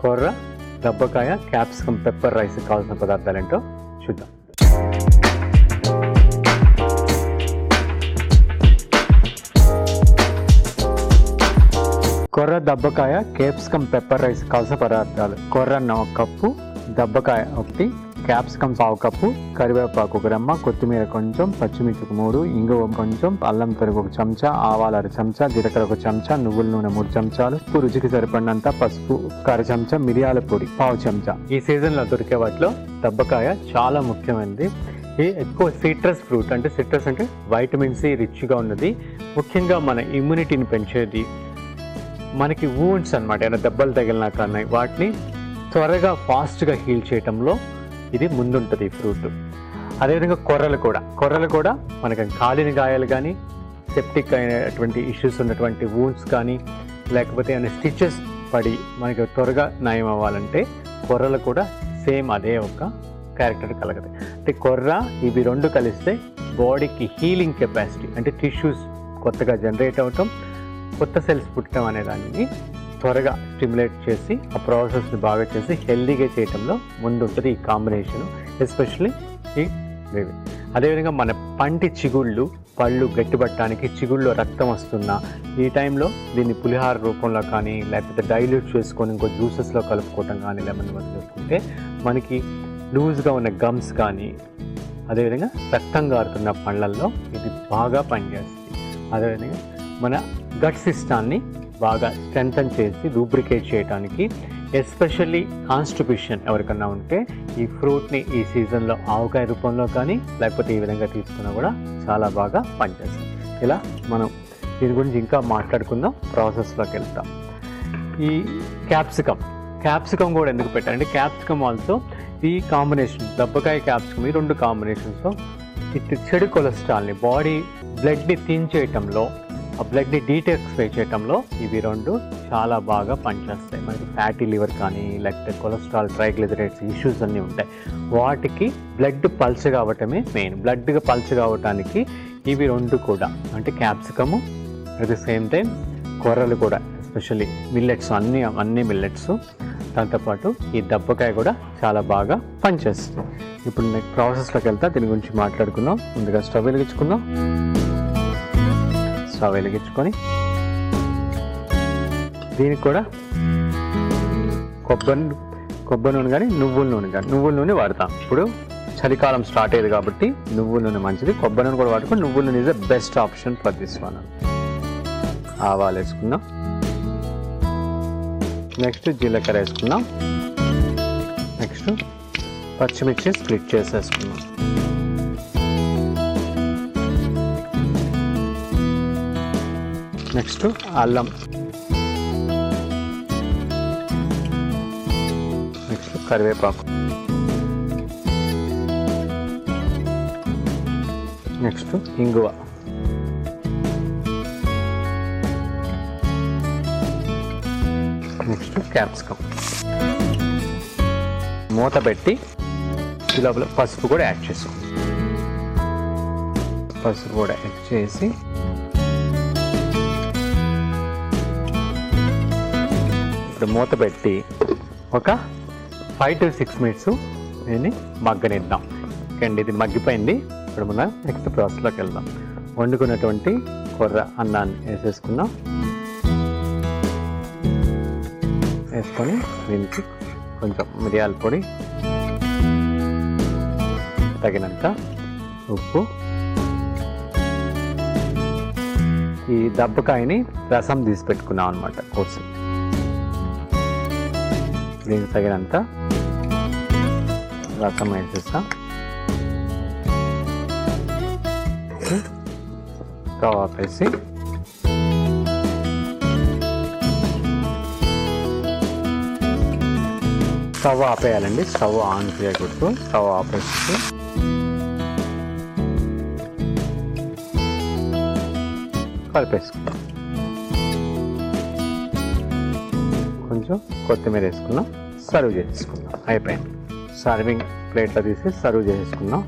కొర్ర దబ్బకాయ capsicum pepper rice కావాల్సిన పదార్థాలు ఏంటో చూద్దాం. కొర్ర దబ్బకాయ క్యాప్సికమ్ పెప్పర్ రైస్ కావాల్సిన పదార్థాలు: కొర్ర 1 కప్పు, దబ్బకాయ 1, క్యాప్సికమ్ 1/2 కప్పు, కరివేపాకు 1 రెమ్మ, కొత్తిమీర కొంచెం, పచ్చిమిర్చి 3, ఇంగువ కొంచెం, అల్లం తరుగు 1 చెంచా, ఆవాలు 1/2 చెంచా, జీలకర్ర 1 చెంచా, నువ్వుల నూనె 3 చెంచాలు, ఉప్పు రుచికి సరిపడినంత, పసుపు 1/2 చెంచా, మిరియాల పొడి 1/2 చెంచా. ఈ సీజన్లో దొరికే వాటిలో దబ్బకాయ చాలా ముఖ్యమైనది. ఇది ఎక్కువ సిట్రస్ ఫ్రూట్, అంటే సిట్రస్ అంటే వైటమిన్ సి రిచ్గా ఉన్నది. ముఖ్యంగా మన ఇమ్యూనిటీని పెంచేది. మనకి వూండ్స్ అనమాట, ఏమైనా దెబ్బలు తగిలినా కానీ వాటిని త్వరగా ఫాస్ట్గా హీల్ చేయటంలో ఇది ముందుంటుంది ఈ ఫ్రూట్. అదేవిధంగా కొర్రలు కూడా మనకి కాలిన గాయాలు కానీ, సెప్టిక్ అయినటువంటి ఇష్యూస్ ఉన్నటువంటి వూండ్స్ కానీ, లేకపోతే ఏమైనా స్టిచెస్ పడి మనకి త్వరగా నయం అవ్వాలంటే కొర్రలు కూడా సేమ్ అదే ఒక క్యారెక్టర్ కలగదు. అంటే కొర్ర ఇవి 2 కలిస్తే బాడీకి హీలింగ్ కెపాసిటీ, అంటే టిష్యూస్ కొత్తగా జనరేట్ అవ్వటం, కొత్త సెల్స్ పుట్టడం అనే దాన్ని త్వరగా స్టిమ్యులేట్ చేసి ఆ ప్రాసెస్ని బాగా చేసి హెల్దీగా చేయడంలో ముందుంటుంది ఈ కాంబినేషను, ఎస్పెషల్లీ ఈ బేబీ. అదేవిధంగా మన పంటి చిగుళ్ళు, పళ్ళు గట్టిపట్టడానికి, చిగుళ్ళలో రక్తం వస్తున్నా ఈ టైంలో దీన్ని పులిహార రూపంలో కానీ, లేకపోతే డైల్యూట్ చేసుకొని ఇంకో జ్యూసెస్లో కలుపుకోవటం కానీ, లెమన్ వాటర్ చేసుకుంటే మనకి లూజ్గా ఉన్న గమ్స్ కానీ, అదేవిధంగా రక్తం గారుతున్న పళ్ళల్లో ఇది బాగా పనిచేస్తుంది. అదేవిధంగా మన గట్ సిస్టాన్ని బాగా స్ట్రెంథన్ చేసి లూబ్రికేట్ చేయడానికి, ఎస్పెషల్లీ కాన్స్టిపేషన్ ఎవరికన్నా ఉంటే ఈ ఫ్రూట్ని ఈ సీజన్లో ఆవకాయ రూపంలో కానీ, లేకపోతే ఈ విధంగా తీసుకున్నా కూడా చాలా బాగా పనిచేస్తుంది. ఇలా మనం దీని గురించి ఇంకా మాట్లాడుకుందాం, ప్రాసెస్లోకి వెళ్తాం. ఈ క్యాప్సికమ్ కూడా ఎందుకు పెట్టారంటే, క్యాప్సికమ్ ఆల్సో ఈ కాంబినేషన్ దబ్బకాయ క్యాప్సికమ్ ఈ 2 కాంబినేషన్స్లో ఇటు చెడు కొలెస్ట్రాల్ని, బాడీ బ్లడ్ని తీయించేయటంలో, ఆ బ్లడ్ని డీటాక్సిఫై చేయటంలో ఇవి 2 చాలా బాగా పనిచేస్తాయి. మనకి ఫ్యాటీ లివర్ కానీ, లేకపోతే కొలెస్ట్రాల్, ట్రైగ్లిజరైడ్స్ ఇష్యూస్ అన్నీ ఉంటాయి. వాటికి బ్లడ్ పల్చగా అవ్వటమే మెయిన్. బ్లడ్గా పల్చగా అవ్వటానికి ఇవి 2 కూడా, అంటే capsicum at the same time కొర్రలు కూడా, ఎస్పెషల్లీ మిల్లెట్స్, అన్ని మిల్లెట్స్, దాంతోపాటు ఈ దబ్బకాయ కూడా చాలా బాగా పనిచేస్తుంది. ఇప్పుడు నెక్స్ట్ ప్రాసెస్లోకి వెళ్తా, దీని గురించి మాట్లాడుకుందాం. ముందుగా స్టవ్ వెలిగించుకుందాం. స్టవ్ వెలిగించుకొని దీనికి కూడా కొబ్బరి నూనె కానీ, నువ్వుల నూనె వాడతాం. ఇప్పుడు చలికాలం స్టార్ట్ అయ్యేది కాబట్టి నువ్వుల నూనె మంచిది. కొబ్బరి నూనె కూడా వాడుకొని నువ్వుల నూనె is the best option for this one. ఆవాలు వేసుకుందాం. నెక్స్ట్ జీలకర్ర వేసుకుందాం. నెక్స్ట్ పచ్చిమిర్చి స్ప్లిట్ చేసేసుకుందాం. నెక్స్ట్ అల్లం, నెక్స్ట్ కరివేపాకు, నెక్స్ట్ ఇంగువ, నెక్స్ట్ క్యాప్సికమ్. మూత పెట్టి ఈ లోపల పసుపు కూడా యాడ్ చేసుకో. పసుపు కూడా యాడ్ చేసి ఇప్పుడు మూత పెట్టి ఒక 5 to 6 minutes దీన్ని మగ్గనిద్దాం. ఓకేండి, ఇది మగ్గిపోయింది. ఇప్పుడు మనం నెక్స్ట్ ప్రాసెస్లోకి వెళ్దాం. వండుకున్నటువంటి కొర్ర అన్నాన్ని వేసేసుకుందాం. వేసుకొని దీనికి కొంచెం మిరియాల పొడి, తగినంత ఉప్పు, ఈ దబ్బకాయని రసం తీసి పెట్టుకున్నాం అనమాట కోసి, దీనికి తగినంత రసం వేసేస్తాం. స్టవ్ ఆపేసి స్టవ్ ఆపేయాలండి, స్టవ్ ఆన్ చేయకూడదు. స్టవ్ ఆపేసి కలిపేసుకుందాం. కొంచెం కొత్తిమీర వేసుకుందాం, సర్వ్ చేసుకుందాం. అయిపోయింది. సర్వింగ్ ప్లేట్లో తీసి సర్వ్ చేసుకుందాం.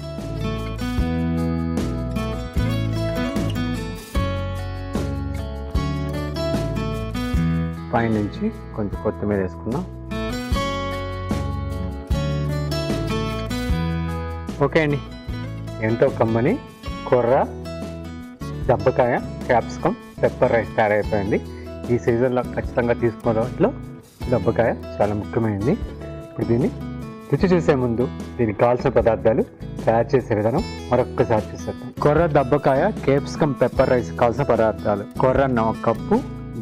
పైనుంచి కొంచెం కొత్తిమీర వేసుకుందాం. ఓకే అండి, ఎంతో కమ్మని కొర్ర దబ్బకాయ క్యాప్సికమ్ పెప్పర్ రైస్ తయారైపోయింది. ఈ సీజన్లో ఖచ్చితంగా తీసుకున్న వాటిలో దబ్బకాయ చాలా ముఖ్యమైనది. ఇప్పుడు దీన్ని రుచి చూసే ముందు దీనికి కావాల్సిన పదార్థాలు, తయారు చేసే విధానం మరొక్కసారి చూసేద్దాం. కొర్ర దబ్బకాయ క్యాప్సికమ్ పెప్పర్ రైస్ కావాల్సిన పదార్థాలు: కొర్రన్న 1 కప్పు,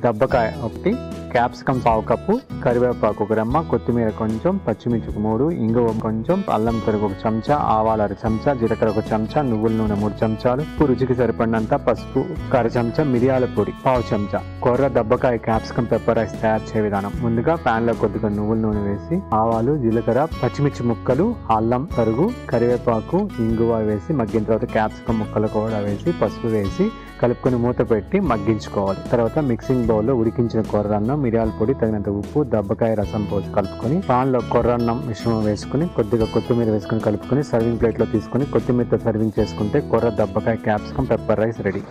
దబ్బకాయ 1, క్యాప్సికమ్ 1/2 కప్పు, కరివేపాకు 1 రెమ్మ, కొత్తిమీర కొంచెం, పచ్చిమిర్చి 3, ఇంగువ కొంచెం, అల్లం తరుగు 1 చెంచా, ఆవాలు 1/2 చెంచా, జీలకర్ర 1 చెంచా, నువ్వుల నూనె 3 చెంచాలు, ఉప్పు రుచికి సరిపడినంత, పసుపు 1/2 చెంచా, మిరియాల పొడి 1/2 చెంచా. కొర్ర దబ్బకాయ క్యాప్సికమ్ పెప్పర్ రైస్ తయారు చేసే విధానం: ముందుగా ప్యాన్ లో కొద్దిగా నువ్వుల నూనె వేసి ఆవాలు, జీలకర్ర, పచ్చిమిర్చి ముక్కలు, అల్లం తరుగు, కరివేపాకు, ఇంగువ వేసి మగ్గిన తర్వాత క్యాప్సికమ్ ముక్కలు కూడా వేసి పసుపు వేసి కలుపుకొని మూత పెట్టి మగ్గించుకోవాలి. తర్వాత మిక్సింగ్ బౌల్లో ఉడికించిన కొర్రన్నం, మిరియాల పొడి, తగినంత ఉప్పు, దబ్బకాయ రసం పోసి కలుపుకొని పాన్ లో కొర్రన్నం మిశ్రమం వేసుకుని కొద్దిగా కొత్తిమీర వేసుకుని కలుపుకొని సర్వింగ్ ప్లేట్ లో తీసుకుని కొత్తిమీరతో సర్వింగ్ చేసుకుంటే కొర్ర దబ్బకాయ క్యాప్సికమ్ పెప్పర్ రైస్ రెడీ.